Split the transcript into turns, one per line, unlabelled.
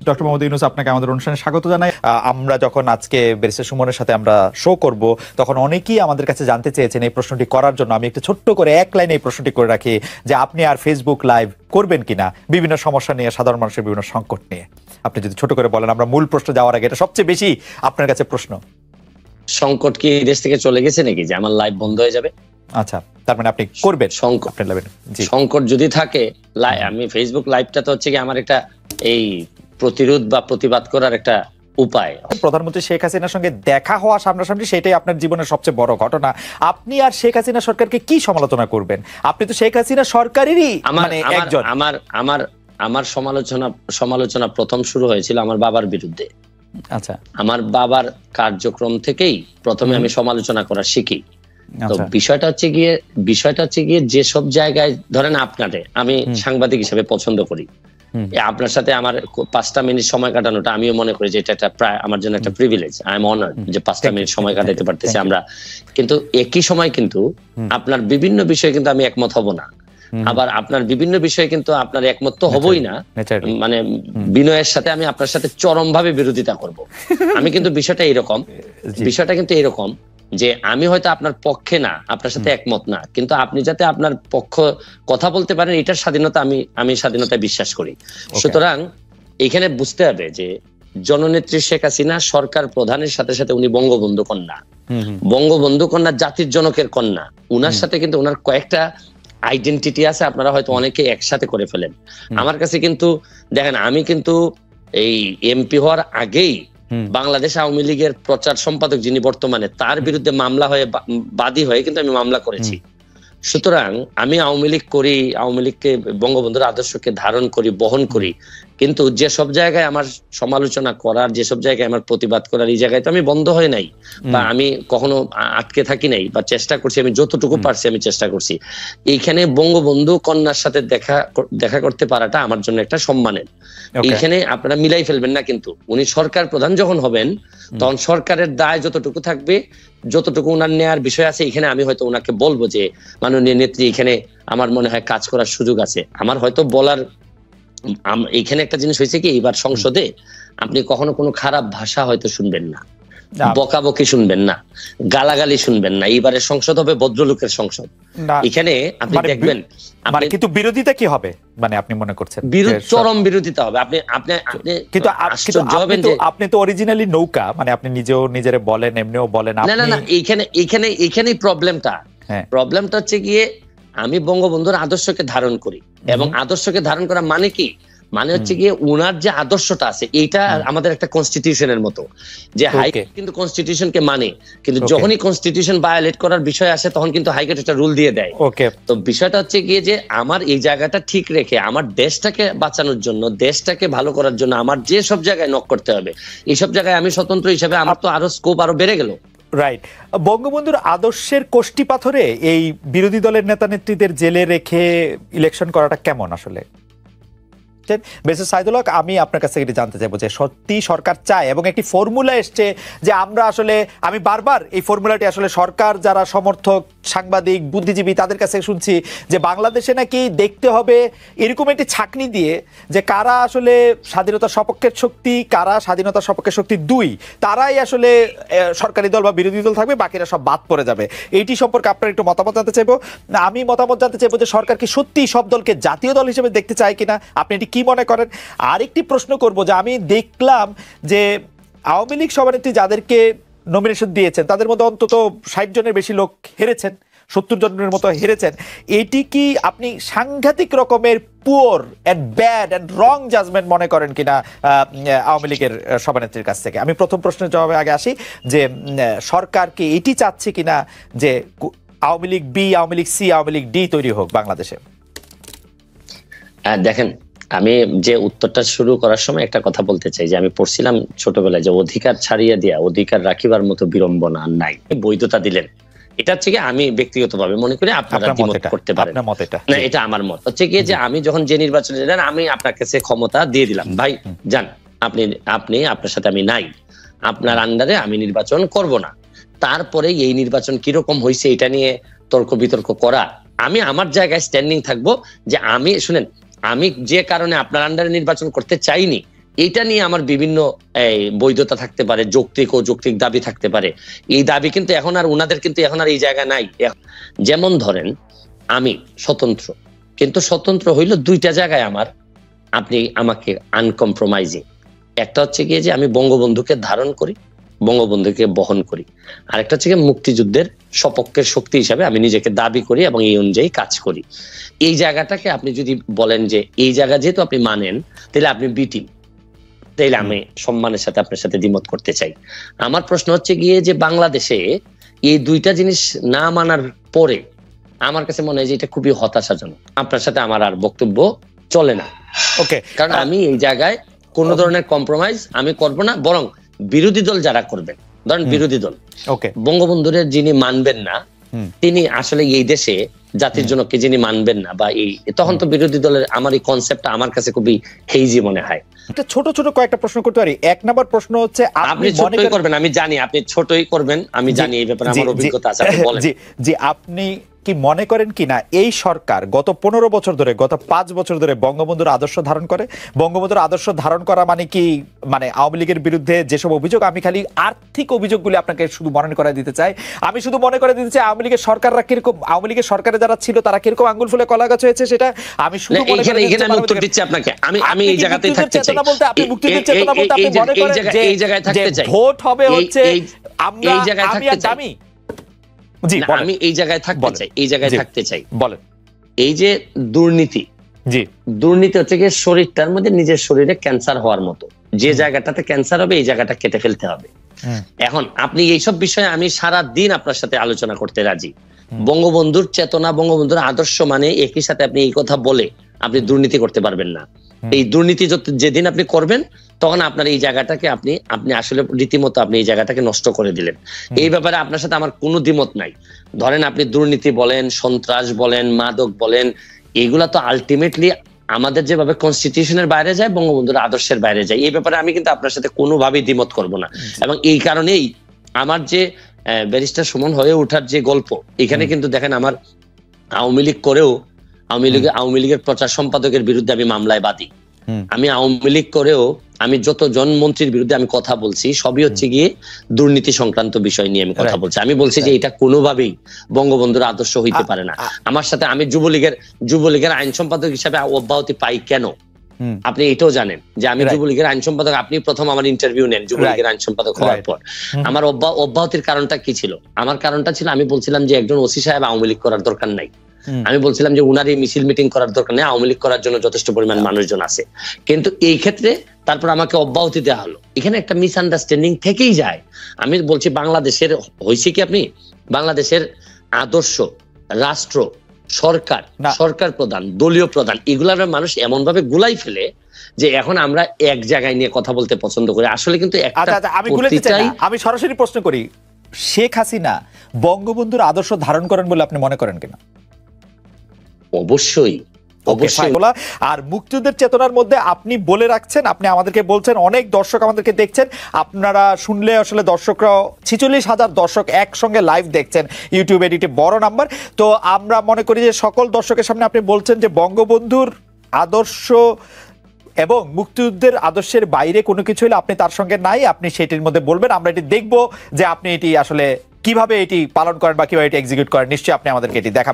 Doctor Mohammad Yunus, আপনাকে আমাদের অনুষ্ঠানে স্বাগত জানাই। আমরা যখন আজকে ব্যারিস্টার সুমনের সাথে আমরা শো করব, তখন অনেকেই আমাদের কাছে জানতে চেয়েছেন এই প্রশ্নটি করার জন্য। আমি একটু ছোট্ট করে এক লাইনে এই প্রশ্নটি করে রাখি যে আপনি আর ফেসবুক লাইভ করবেন কিনা বিভিন্ন সমস্যা নিয়ে, সাধারণ মানুষের বিভিন্ন সংকট নিয়ে। আপনি যদি ছোট করে বলেন, আমরা মূল প্রশ্ন যাওয়ার আগে, এটা সবচেয়ে বেশি আপনার কাছে প্রশ্ন।
সংকট কি দেশ থেকে চলে গেছে নাকি যে আমার লাইভ বন্ধ হয়ে যাবে?
আচ্ছা, তার মানে আপনি করবেন
সংকট যদি থাকে। আমি ফেসবুক লাইভটা তো হচ্ছে কি আমার একটা এই প্রতিরোধ বা প্রতিবাদ করার একটা উপায়।
প্রধানমন্ত্রী শেখ হাসিনার সঙ্গে দেখা হওয়া সামনাসামনি, সেটাই আপনার জীবনের সবচেয়ে বড় ঘটনা। আপনি আর শেখ হাসিনা সরকারকে কি সমালোচনা করবেন? আপনি তো শেখ হাসিনা সরকারেরই মানে একজন।
আমার সমালোচনা প্রথম শুরু হয়েছিল আমার বাবার বিরুদ্ধে।
আচ্ছা,
আমার বাবার কার্যক্রম থেকেই প্রথমে আমি সমালোচনা করা শিখি। তো বিষয়টা হচ্ছে গিয়ে যেসব জায়গায় ধরেন আপনারে আমি সাংবাদিক হিসেবে পছন্দ করি, আপনার সাথে আমার 5টা মিনিট সময় কাটানোটা আমিও মনে করি যে এটা একটা প্রায় আমার জন্য একটা প্রিভিলেজ। আই এম অনার্ড যে 5টা মিনিট সময় কাটাতে পারতেছি আমরা। কিন্তু একই সময় কিন্তু আপনার বিভিন্ন বিষয়ে কিন্তু আমি একমত হব না, আবার আপনার বিভিন্ন বিষয়ে কিন্তু আপনার একমত তো হবই না। মানে বিনয়ের সাথে আমি আপনার সাথে চরমভাবে বিরোধিতা করব। আমি কিন্তু বিষয়টা কিন্তু এরকম যে আমি হয়তো আপনার পক্ষে না, আপনার সাথে একমত না, কিন্তু আপনি যাতে আপনার পক্ষ কথা বলতে পারেন এটার স্বাধীনতা আমি স্বাধীনতায় বিশ্বাস করি। সুতরাং এখানে বুঝতে হবে যে জননেত্রী শেখ হাসিনা সরকার প্রধানের সাথে সাথে উনি বঙ্গবন্ধু কন্যা। বঙ্গবন্ধু কন্যা জাতির জনকের কন্যা। উনার সাথে কিন্তু উনার কয়েকটা আইডেন্টিটি আছে, আপনারা হয়তো অনেকে একসাথে করে ফেলেন। আমার কাছে কিন্তু দেখেন, আমি কিন্তু এই এমপি হওয়ার আগেই বাংলাদেশ আওয়ামী লীগের প্রচার সম্পাদক যিনি বর্তমানে, তার বিরুদ্ধে মামলা হয়ে বাদী হয়ে কিন্তু আমি মামলা করেছি। সুতরাং আমি আওয়ামী লীগ করি, আওয়ামী লীগকে বঙ্গবন্ধুর আদর্শকে ধারণ করি, বহন করি, কিন্তু যেসব জায়গায় আমার সমালোচনা করার, যেসব জায়গায় আমার প্রতিবাদ করার, এই জায়গায় তো আমি বন্ধ হয় নাই বা আমি কখনো আটকে থাকি নাই, বা চেষ্টা করছি, আমি যতটুকু পারছি আমি চেষ্টা করছি। এইখানে বঙ্গবন্ধু কন্যার সাথে দেখা করতে পারাটা আমার জন্য একটা সম্মানের। এইখানে আপনারা মিলাই ফেলবেন না, কিন্তু উনি সরকার প্রধান যখন হবেন তখন সরকারের দায় যতটুকু থাকবে, যতটুকু উনার নেয়ার বিষয় আছে, এখানে আমি হয়তো উনাকে বলবো যে মাননীয় নেত্রী, এখানে আমার মনে হয় কাজ করার সুযোগ আছে। আমার হয়তো বলার এখানে একটা জিনিস হয়েছে কি, এবার সংসদে আপনি কখনো কোনো খারাপ ভাষা হয়তো শুনবেন না, বকাবকি শুনবেন না, গালাগালি শুনবেন না। এইবারে সংসদ হবে ভদ্রলোকের সংসদ। এখানে আপনি দেখবেন
কিন্তু বিরোধিতা কি হবে, মানে আপনি মনে করছেন
চরম বিরোধিতা হবে।
কিন্তু আপনি তো অরিজিনালি নৌকা, মানে আপনি নিজেও নিজেরে বলেন, এমনিও বলেন।
না, এইখানেই প্রবলেমটা হচ্ছে গিয়ে আমি বঙ্গবন্ধুর আদর্শকে ধারণ করি, এবং আদর্শকে ধারণ করা মানে কি, মানে হচ্ছে গিয়ে উনার যে আদর্শটা আছে এইটা আমাদের একটা কনস্টিটিউশনের মতো, যে হাইকোর্ট কিন্তু কনস্টিটিউশনকে মানে, কিন্তু যখনই কনস্টিটিউশন ভায়োলেট করার বিষয় আসে তখন কিন্তু হাইকোর্ট একটা রুল দিয়ে দেয়। তো বিষয়টা হচ্ছে গিয়ে যে আমার এই জায়গাটা ঠিক রেখে আমার দেশটাকে বাঁচানোর জন্য, দেশটাকে ভালো করার জন্য আমার যে সব জায়গায় নক করতে হবে, এইসব জায়গায় আমি স্বতন্ত্র হিসেবে আমার তো আরো স্কোপ আরো বেড়ে গেল।
রাইট। বঙ্গবন্ধুর আদর্শের কোষ্ঠী পাথরে এই বিরোধী দলের নেতা নেত্রীদের জেলে রেখে ইলেকশন করাটা কেমন আসলে? সাইদুল হক, আমি আপনার কাছ থেকে জানতে চাইবো যে সত্যি সরকার চায়, এবং একটি ফর্মুলা এসছে যে আমরা আসলে, আমি বারবার এই ফর্মুলাটি আসলে সরকার যারা সমর্থক, সাংবাদিক, বুদ্ধিজীবী, তাদের কাছে শুনছি যে বাংলাদেশে নাকি দেখতে হবে এরকম একটি ছাঁকনি দিয়ে যে কারা আসলে স্বাধীনতার সপক্ষের শক্তি, কারা স্বাধীনতার সপক্ষের শক্তি দুই, তারাই আসলে সরকারি দল বা বিরোধী দল থাকবে, বাকিরা সব বাদ পড়ে যাবে। এইটি সম্পর্কে আপনার একটু মতামত জানতে চাইবো। আমি মতামত জানতে চাইবো যে সরকার কি সত্যি সব দলকে জাতীয় দল হিসেবে দেখতে চায় কিনা, আপনি এটি কি মনে করেন? আরেকটি প্রশ্ন করব যে আমি দেখলাম যে আওয়ামী লীগ সভানেত্রী যাদেরকে নমিনেশন দিয়েছেন তাদের মধ্যে অন্তত 60 জনের বেশি লোক হেরেছেন, 70 জনের মতো হেরেছেন। এটি কি আপনি সাংঘাতিক রকমের poor and bad and wrong judgement মনে করেন কিনা আওয়ামী লীগের সভানেত্রীর কাছ থেকে? আমি প্রথম প্রশ্নের জবাবে আগে আসি যে সরকার কি এটি চাচ্ছে কিনা যে Awami League B, Awami League C, Awami League D তৈরি হোক বাংলাদেশে?
দেখেন, আমি যে উত্তরটা শুরু করার সময় একটা কথা বলতে চাই যে আমি পড়ছিলাম ছোটবেলায় যে অধিকার ছাড়িয়ে দিয়া অধিকার রাখিবার মতো বিড়ম্বনা নাই, বৈধতা দিলেন। এটা হচ্ছে কি আমি ব্যক্তিগতভাবে মনে করি, আপনারা দ্বিমত করতে পারেন না, এটা আমার মত হচ্ছে কি যে আমি যখন যে নির্বাচনে যান আমি আপনার কাছে ক্ষমতা দিয়ে দিলাম, ভাই যান, আপনি আপনার সাথে আমি নাই, আপনার আন্ডারে আমি নির্বাচন করব না। তারপরে এই নির্বাচন কিরকম হয়েছে এটা নিয়ে তর্ক বিতর্ক করা, আমি আমার জায়গায় স্ট্যান্ডিং থাকবো যে আমি শুনেন, আমি যে কারণে আপনার আন্ডারে নির্বাচন করতে চাইনি এটা নিয়ে আমার বিভিন্ন বৈধতা থাকতে পারে, যৌক্তিক ও যৌক্তিক দাবি থাকতে পারে। এই দাবি কিন্তু এখন আর উনাদের কিন্তু এখন আর এই জায়গা নাই। যেমন ধরেন আমি স্বতন্ত্র, কিন্তু স্বতন্ত্র হইলো দুইটা জায়গায় আমার, আপনি আমাকে আনকম্প্রোমাইজিং। একটা হচ্ছে গিয়ে যে আমি বঙ্গবন্ধুকে ধারণ করি, বঙ্গবন্ধুকে বহন করি। আরেকটা হচ্ছে গিয়ে মুক্তিযুদ্ধের সপক্ষের শক্তি হিসাবে আমি নিজেকে দাবি করি এবং এই অনুযায়ী কাজ করি। এই জায়গাটাকে আপনি যদি বলেন যে এই জায়গা যেহেতু আপনি মানেন, তাহলে আপনি বি টিম, তাইলে আমি সম্মানের সাথে আপনার সাথে দ্বিমত করতে চাই। আমার প্রশ্ন হচ্ছে গিয়ে যে বাংলাদেশে এই দুইটা জিনিস না মানার পরে আমার কাছে মনে হয় যে এটা খুবই হতাশাজনক। আপনার সাথে আমার আর বক্তব্য চলে না।
ওকে,
কারণ আমি এই জায়গায় কোন ধরনের কম্প্রোমাইজ আমি করব না, বরং বিরোধী দল যারা করবেন, ধরেন বিরোধী দল,
ওকে,
বঙ্গবন্ধুর যিনি মানবেন না, তিনি আসলে এই দেশে জাতির জন্য কে যিনি মানবেন না, বা এই তখন তো বিরোধী দলের আমার এই কনসেপ্টটা আমার কাছে খুবই হেইজি মনে হয়।
একটা ছোট ছোট কয়েকটা প্রশ্ন করতে পারি। এক নাম্বার প্রশ্ন হচ্ছে,
আপনি ছোটই করবেন, আমি জানি আপনি ছোটই করবেন, আমি জানি এই ব্যাপারে আমার অভিজ্ঞতা আছে, আপনি বলেন।
জি, আপনি কি মনে করেন কিনা এই সরকার গত 15 বছর ধরে, গত 5 বছর ধরে বঙ্গবন্ধুর আদর্শ ধারণ করে? বঙ্গবন্ধুর আদর্শ ধারণ করা মানে কি, মানে আওয়ামী লীগের বিরুদ্ধে যেসব অভিযোগ, আমি খালি আর্থিক অভিযোগগুলি আপনাকে শুধু মনে করে দিতে চাই। আমি শুধু মনে করে দিতে চাই আওয়ামী লীগের সরকাররা কিরকম, আওয়ামী লীগের সরকারে যারা ছিল তারা কিরকম আঙ্গুল ফুলে কলা গাছ হয়েছে, সেটা আমি শুধু মনে করে
এখানে আমি উত্তর দিচ্ছি আপনাকে। আমি এই জায়গাতেই থাকতে চাই।
আপনি মুক্তিযুদ্ধের চেতনা বলতে আপনি মনে করেন যে
এই জায়গায় থাকতে চাই,
ভোট হবে হচ্ছে আমরা,
এই জায়গায় থাকতে চাই।
জি,
আমি এই জায়গায় থাকতে চাই, এই জায়গায় থাকতে চাই।
বলেন।
এই যে দুর্নীতি,
জি,
দুর্নীতি হচ্ছে গিয়ে শরীরটার মধ্যে নিজের শরীরে ক্যান্সার হওয়ার মতো, যে জায়গাটাতে ক্যান্সার হবে এই জায়গাটা কেটে ফেলতে হবে। এখন আপনি এইসব বিষয়ে আমি সারা দিন আপনার সাথে আলোচনা করতে রাজি। বঙ্গবন্ধুর চেতনা, বঙ্গবন্ধুর আদর্শ মানে একই সাথে আপনি এই কথা বলে আপনি দুর্নীতি করতে পারবেন না। এই দুর্নীতি যেদিন আপনি করবেন তখন আপনার এই জায়গাটাকে আপনি আসলে রীতিমতো আপনি এই জায়গাটাকে নষ্ট করে দিলেন। এই ব্যাপারে আপনার সাথে আমার কোনো দ্বিমত নাই। ধরেন আপনি দুর্নীতি বলেন, সন্ত্রাস বলেন, মাদক বলেন, এগুলা তো আলটিমেটলি আমাদের যেভাবে কনস্টিটিউশনের বাইরে যায়, বঙ্গবন্ধুর আদর্শের বাইরে যায়। এই ব্যাপারে আমি কিন্তু আপনার সাথে কোনোভাবেই দ্বিমত করব না। এবং এই কারণেই আমার যে ব্যারিস্টার সুমন হয়ে ওঠার যে গল্প, এখানে কিন্তু দেখেন আমার আওয়ামী লীগ করেও আওয়ামী লীগের প্রচার সম্পাদকের বিরুদ্ধে আমি মামলায় বাদী। আমি আওয়ামী লীগ করেও আমি যতজন মন্ত্রীর বিরুদ্ধে আমি কথা বলছি সবই হচ্ছে গিয়ে দুর্নীতি সংক্রান্ত বিষয় নিয়ে আমি কথা বলছি। আমি বলছি যে এটা কোনোভাবেই বঙ্গবন্ধুর আদর্শ হইতে পারে না। আমার সাথে আমি যুবলীগের আইন সম্পাদক হিসাবে অব্যাহতি পাই কেন আপনি এটাও জানেন যে আমি যুবলীগের আইন সম্পাদক। আপনি প্রথম আমার ইন্টারভিউ নেন যুবলীগের আইন সম্পাদক হওয়ার পর। আমার অব্যাহতির কারণটা কি ছিল? আমার কারণটা ছিল আমি বলছিলাম যে একজন ওসি সাহেব আওয়ামী লীগ করার দরকার নাই। আমি বলছিলাম যে উনার এই মিছিল মিটিং করার দরকার নেই, আওয়ামী লীগ করার জন্য যথেষ্ট পরিমাণ মানুষজন আছে। কিন্তু এই ক্ষেত্রে তারপর আমাকে অব্যাহতি দেওয়া হলো। এখানে একটা মিসআন্ডারস্ট্যান্ডিং থেকেই যায়। আমি বলছি বাংলাদেশের হয়েছে কি, আপনি বাংলাদেশের আদর্শ, রাষ্ট্র, সরকার প্রধান, দলীয় প্রধান, এগুলার মানুষ এমন ভাবে গুলাই ফেলে যে এখন আমরা এক জায়গায় নিয়ে কথা বলতে পছন্দ করি। আসলে কিন্তু
আমি সরাসরি প্রশ্ন করি, শেখ হাসিনা বঙ্গবন্ধুর আদর্শ ধারণ করেন বলে আপনি মনে করেন কিনা?
অবশ্যই।
আর মুক্তিযুদ্ধের চেতনার মধ্যে আপনি বলে রাখছেন, আপনি আমাদেরকে বলছেন, অনেক দর্শক আমাদেরকে দেখছেন, আপনারা শুনলে আসলে দর্শকরা 46,000 দর্শক একসঙ্গে লাইভ দেখছেন ইউটিউব এডিটে, বড় নাম্বার। তো আমরা মনে করি যে সকল দর্শকের সামনে আপনি বলছেন যে বঙ্গবন্ধুর আদর্শ এবং মুক্তিযুদ্ধের আদর্শের বাইরে কোনো কিছু হলে আপনি তার সঙ্গে নাই, আপনি সেটির মধ্যে বলবেন। আমরা এটি দেখবো যে আপনি এটি আসলে কিভাবে এটি পালন করেন বা কিভাবে এটি এক্সিকিউট করেন। নিশ্চয়ই আপনি আমাদেরকে এটি দেখাবেন।